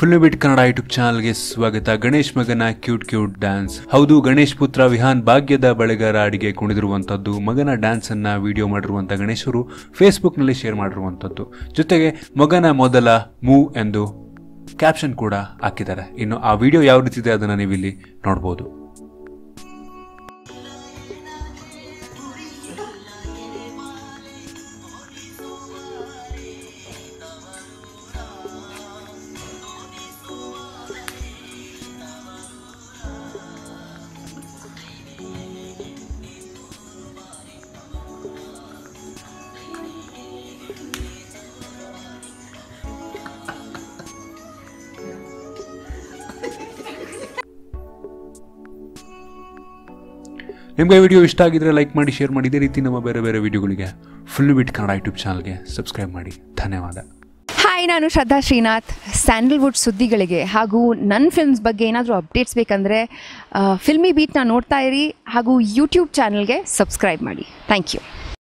Full ಬಿಟ್ Kannada YouTube ಚಾನಲ್ಗೆ ಸ್ವಾಗತ. ಗಣೇಶ್ ಮಗನ ಕ್ಯೂಟ್ ಡ್ಯಾನ್ಸ್. ಹೌದು, ಗಣೇಶ್ ಪುತ್ರ ವಿಹಾನ್ ಭಾಗ್ಯದ ಬಳೆಗಾರ ಅಡಿಗೆ ಕುಣಿದಿರುವಂಥದ್ದು. ಮಗನ ಡ್ಯಾನ್ಸ್ ಅನ್ನ ವಿಡಿಯೋ ಮಾಡಿರುವಂಥ ಗಣೇಶರು ಫೇಸ್ಬುಕ್ನಲ್ಲಿ ಶೇರ್ ಮಾಡಿರುವಂಥದ್ದು. ಜೊತೆಗೆ ಮಗನ ಮೊದಲ ಮೂವ್ ಎಂದು ಕ್ಯಾಪ್ಷನ್ ಕೂಡ ಹಾಕಿದ್ದಾರೆ. ಇನ್ನು ಆ ವಿಡಿಯೋ ಯಾವ ರೀತಿ ಇದೆ ಅದನ್ನು ನೀವಿಲ್ಲಿ ನೋಡ್ಬೋದು. ನಿಮಗೆ ವಿಡಿಯೋ ಇಷ್ಟ ಆಗಿದ್ರೆ ಲೈಕ್ ಮಾಡಿ, ಶೇರ್ ಮಾಡಿ. ಇದೇ ರೀತಿ ನಮ್ಮ ಬೇರೆ ಬೇರೆ ವಿಡಿಯೋಗಳಿಗೆ ಫುಲ್ ಬಿಟ್ ಕನ್ನಡ ಯೂಟ್ಯೂಬ್ ಚಾನಲ್ಗೆ ಸಬ್ಸ್ಕ್ರೈಬ್ ಮಾಡಿ. ಧನ್ಯವಾದ. ಹಾಯ್, ನಾನು ಶ್ರದ್ಧಾ ಶ್ರೀನಾಥ್. ಸ್ಯಾಂಡಲ್ವುಡ್ ಸುದ್ದಿಗಳಿಗೆ ಹಾಗೂ ನನ್ನ ಫಿಲ್ಮ್ಸ್ ಬಗ್ಗೆ ಏನಾದರೂ ಅಪ್ಡೇಟ್ಸ್ ಬೇಕಂದರೆ ಫಿಲ್ಮಿ ಬೀಟ್ನ ನೋಡ್ತಾ ಇರಿ ಹಾಗೂ ಯೂಟ್ಯೂಬ್ ಚಾನಲ್ಗೆ ಸಬ್ಸ್ಕ್ರೈಬ್ ಮಾಡಿ. Thank you.